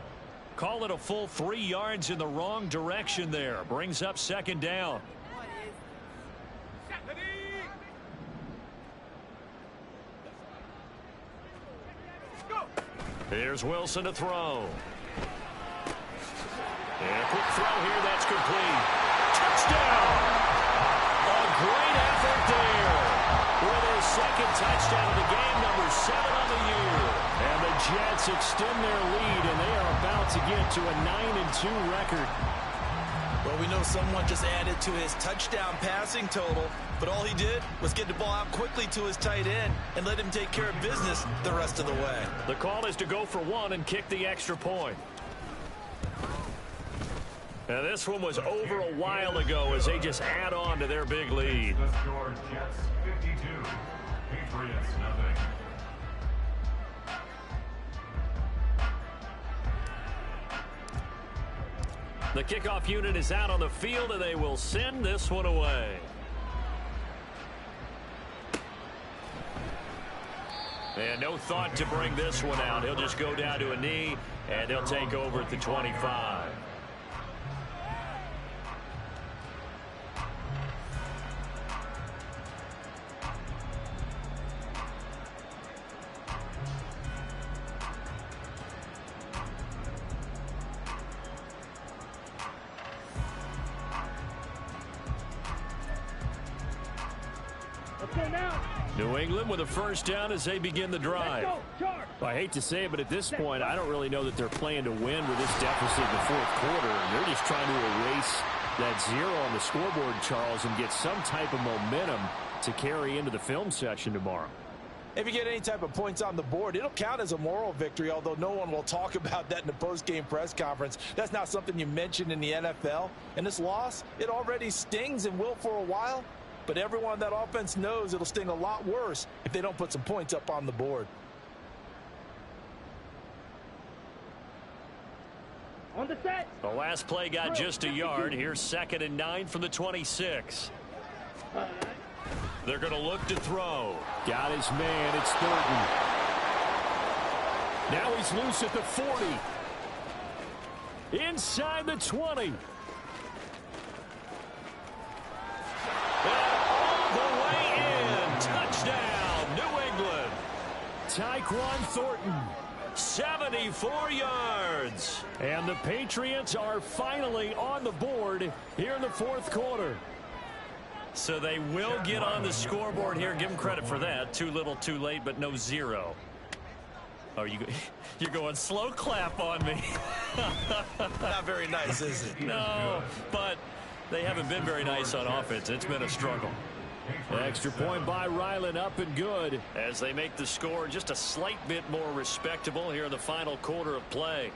Call it a full 3 yards in the wrong direction there. Brings up second down. Here's Wilson to throw. And a quick throw here, that's complete. Touchdown! A great effort there. With their second touchdown of the game, number 7 on the year. And the Jets extend their lead, and they are about to get to a 9-2 record. Well, we know someone just added to his touchdown passing total, but all he did was get the ball out quickly to his tight end and let him take care of business the rest of the way. The call is to go for 1 and kick the extra point. And this one was over a while ago as they just add on to their big lead. The score, Jets 52, Patriots nothing. The kickoff unit is out on the field, and they will send this one away. And no thought to bring this one out. He'll just go down to a knee, and they'll take over at the 25. New England with a first down as they begin the drive. I hate to say it, but at this point, I don't really know that they're playing to win with this deficit in the fourth quarter. And they're just trying to erase that 0 on the scoreboard, Charles, and get some type of momentum to carry into the film session tomorrow. If you get any type of points on the board, it'll count as a moral victory, although no one will talk about that in the post-game press conference. That's not something you mentioned in the NFL. And this loss, it already stings and will for a while. But everyone on that offense knows it'll sting a lot worse if they don't put some points up on the board. On the set. The last play got just a yard. Here's 2nd and 9 from the 26. They're going to look to throw. Got his man. It's Thornton. Now he's loose at the 40. Inside the 20. Touchdown, New England. Tyquan Thornton. 74 yards. And the Patriots are finally on the board here in the fourth quarter. So they will get on the scoreboard here. Give them credit for that. Too little, too late, but no 0. Oh, you're going slow clap on me. Not very nice, is it? No, but they haven't been very nice on offense. It's been a struggle. Extra point by Ryland, up and good. As they make the score just a slight bit more respectable here in the final quarter of play.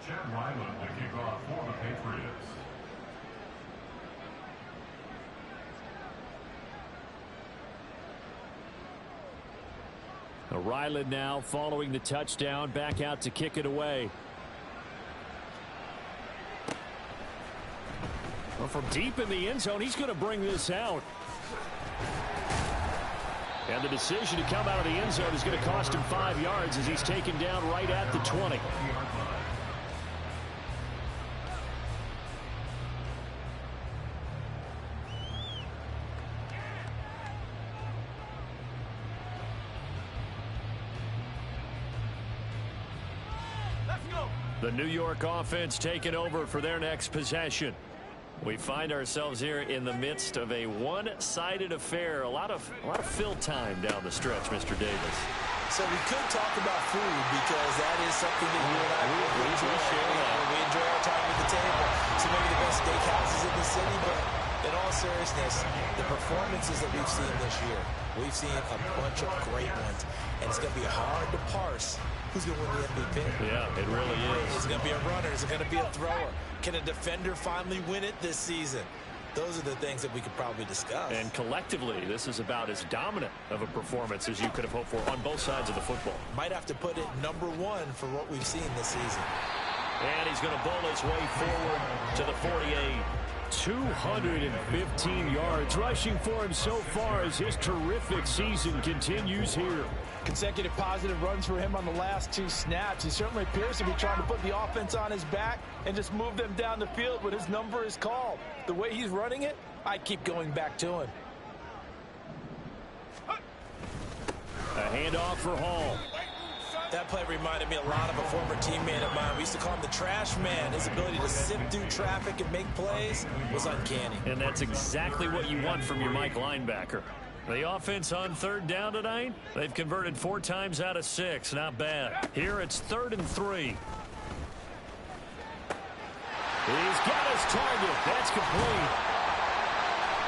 Chad Ryland to kick off for the Patriots. Ryland now following the touchdown, back out to kick it away. Well, from deep in the end zone, he's going to bring this out. And the decision to come out of the end zone is going to cost him 5 yards as he's taken down right at the 20. The New York offense taking over for their next possession. We find ourselves here in the midst of a one-sided affair. A lot of fill time down the stretch, Mr. Davis. So we could talk about food because that is something that you and I we enjoy our time at the table. So maybe the best steakhouses in the city, but in all seriousness, the performances that we've seen this year, we've seen a bunch of great ones, and it's going to be hard to parse who's going to win the MVP. Yeah, it really is. Is it going to be a runner? Is it going to be a thrower? Can a defender finally win it this season? Those are the things that we could probably discuss. And collectively, this is about as dominant of a performance as you could have hoped for on both sides of the football. Might have to put it number 1 for what we've seen this season. And he's going to bowl his way forward to the 48. 215 yards rushing for him so far as his terrific season continues here. Consecutive positive runs for him on the last 2 snaps. He certainly appears to be trying to put the offense on his back and just move them down the field when his number is called. The way he's running it, I keep going back to him. A handoff for Hall. That play reminded me a lot of a former teammate of mine. We used to call him the trash man. His ability to sift through traffic and make plays was uncanny. And that's exactly what you want from your Mike linebacker. The offense on 3rd down tonight, they've converted 4 times out of 6. Not bad. Here it's 3rd and 3. He's got his target. That's complete.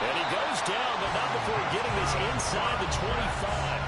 And he goes down, but not before getting this inside the 25.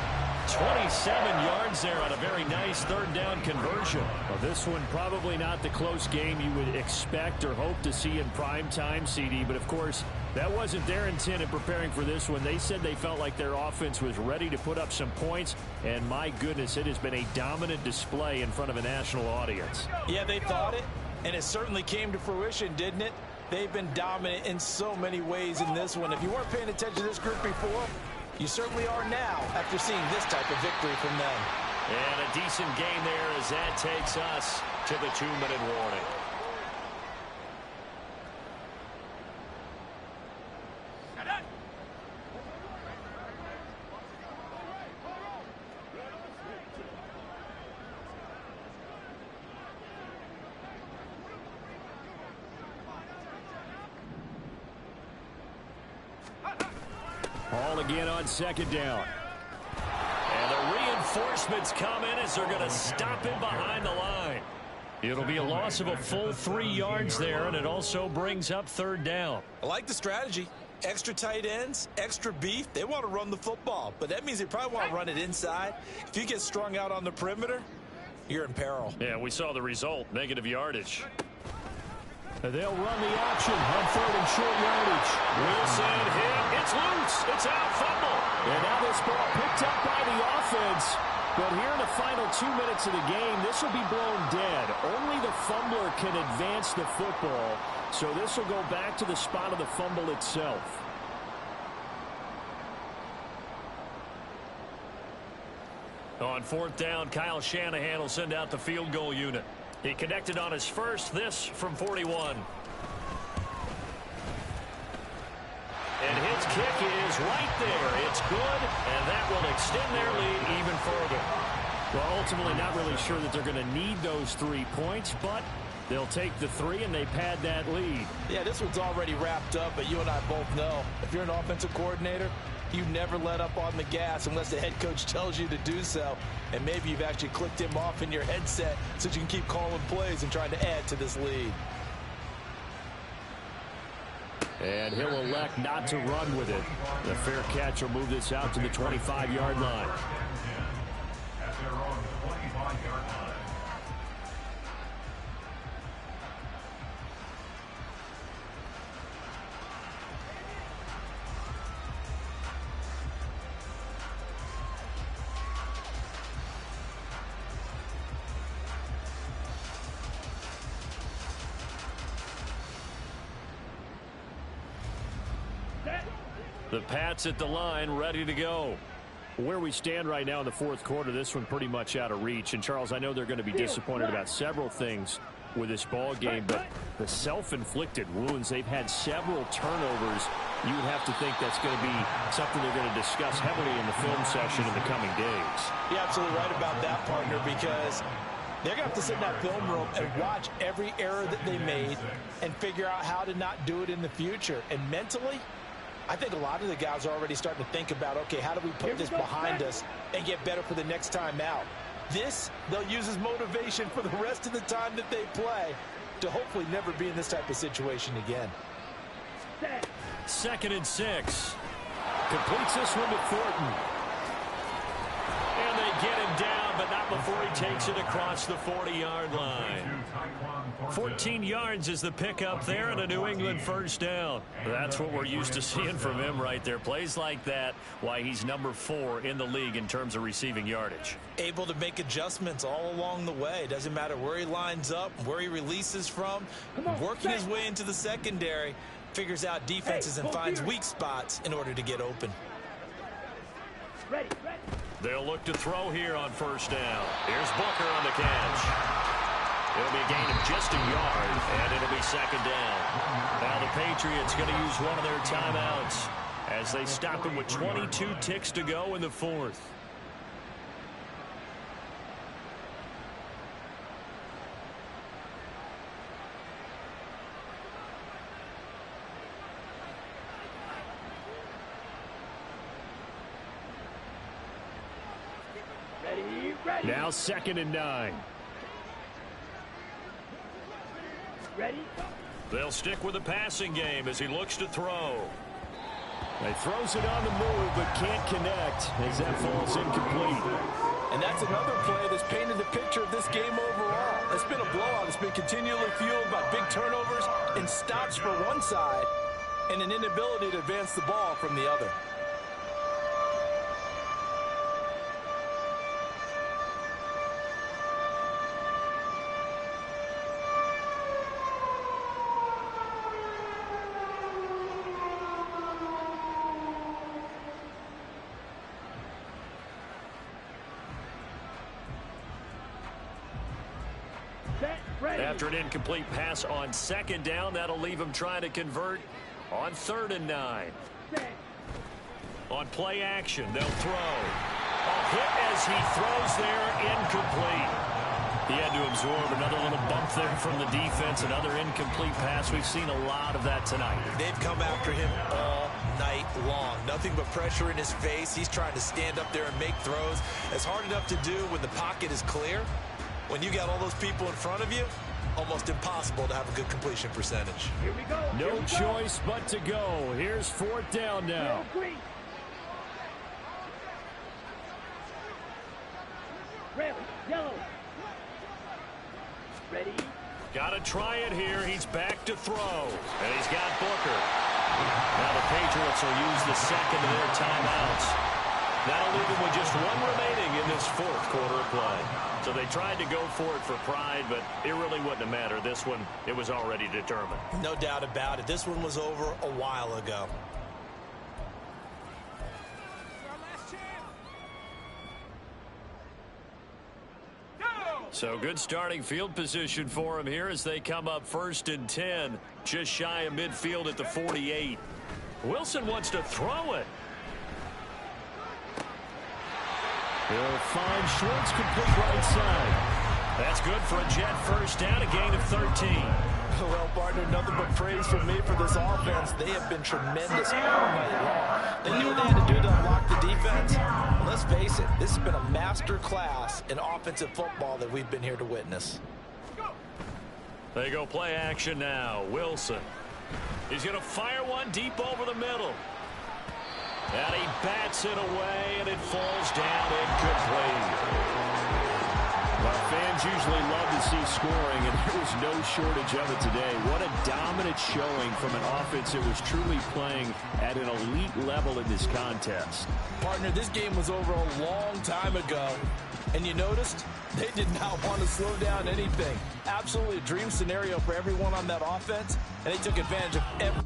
27 yards there on a very nice third down conversion. Well, this one probably not the close game you would expect or hope to see in prime time, CD. But, of course, that wasn't their intent in preparing for this one. They said they felt like their offense was ready to put up some points. And, my goodness, it has been a dominant display in front of a national audience. Yeah, they thought it, and it certainly came to fruition, didn't it? They've been dominant in so many ways in this one. If you weren't paying attention to this group before, you certainly are now after seeing this type of victory from them. And a decent game there as that takes us to the 2-minute warning. Ball again on second down. And the reinforcements come in as they're going to stop him behind the line. It'll be a loss of a full 3 yards there, and it also brings up third down. I like the strategy. Extra tight ends, extra beef. They want to run the football, but that means they probably want to run it inside. If you get strung out on the perimeter, you're in peril. Yeah, we saw the result, negative yardage. They'll run the option on third and short yardage. Wilson hit. It's loose. It's out. Fumble. And now this ball picked up by the offense. But here in the final 2 minutes of the game, this will be blown dead. Only the fumbler can advance the football. So this will go back to the spot of the fumble itself. On fourth down, Kyle Shanahan will send out the field goal unit. He connected on his first, this from 41. And his kick is right there. It's good, and that will extend their lead even further. Well, ultimately not really sure that they're going to need those 3 points, but they'll take the 3 and they pad that lead. Yeah, this one's already wrapped up, but you and I both know if you're an offensive coordinator, you never let up on the gas unless the head coach tells you to do so. And maybe you've actually clicked him off in your headset so you can keep calling plays and trying to add to this lead. And he'll elect not to run with it. The fair catch will move this out to the 25-yard line. At their own 25-yard line. The Pats at the line, ready to go. Where we stand right now in the fourth quarter, this one pretty much out of reach. And, Charles, I know they're going to be disappointed about several things with this ball game, but the self-inflicted wounds, they've had several turnovers. You would have to think that's going to be something they're going to discuss heavily in the film session in the coming days. You're absolutely right about that, partner, because they're going to have to sit in that film room and watch every error that they made and figure out how to not do it in the future. And mentally, I think a lot of the guys are already starting to think about, okay, how do we put this behind us and get better for the next time out? This, they'll use as motivation for the rest of the time that they play to hopefully never be in this type of situation again. 2nd and 6. Completes this one to Thornton. And they get him down, but not before he takes it across the 40-yard line. 14 yards is the pickup there and a New England first down. That's what we're used to seeing from him right there. Plays like that, why he's number 4 in the league in terms of receiving yardage. Able to make adjustments all along the way. Doesn't matter where he lines up, where he releases from. Working his way into the secondary, figures out defenses and finds weak spots in order to get open. They'll look to throw here on first down. Here's Booker on the catch. It'll be a gain of just a yard, and it'll be 2nd down. Now the Patriots going to use one of their timeouts as they stop him with 22 ticks to go in the fourth. Ready. Now 2nd and 9. Ready. They'll stick with the passing game as he looks to throw. He throws it on the move, but can't connect as that falls incomplete. And that's another play that's painted the picture of this game overall. It's been a blowout. It's been continually fueled by big turnovers and stops for one side and an inability to advance the ball from the other. After an incomplete pass on second down, that'll leave him trying to convert on 3rd and 9. On play action, they'll throw. A hit as he throws there, incomplete. He had to absorb another little bump there from the defense, another incomplete pass. We've seen a lot of that tonight. They've come after him all night long. Nothing but pressure in his face. He's trying to stand up there and make throws. It's hard enough to do when the pocket is clear. When you got all those people in front of you, almost impossible to have a good completion percentage. Here we go. No choice but to go. Here's 4th down now. Red, yellow. Ready? Got to try it here. He's back to throw. And he's got Booker. Now the Patriots will use the second of their timeouts. That'll leave him with just one remaining in this 4th quarter of play. So they tried to go for it for pride, but it really wouldn't have mattered. This one, it was already determined. No doubt about it. This one was over a while ago. So good starting field position for him here as they come up 1st and 10, just shy of midfield at the 48. Wilson wants to throw it. He'll find Schwartz complete right side. That's good for a Jet first down, a gain of 13. Well, partner, nothing but praise from me for this offense. They have been tremendous all night long. They knew what they had to do to unlock the defense. And let's face it, this has been a master class in offensive football that we've been here to witness. They go play action now. Wilson. He's going to fire one deep over the middle. And he bats it away, and it falls down incomplete. Well, fans usually love to see scoring, and there was no shortage of it today. What a dominant showing from an offense that was truly playing at an elite level in this contest. Partner, this game was over a long time ago, and you noticed they did not want to slow down anything. Absolutely a dream scenario for everyone on that offense, and they took advantage of every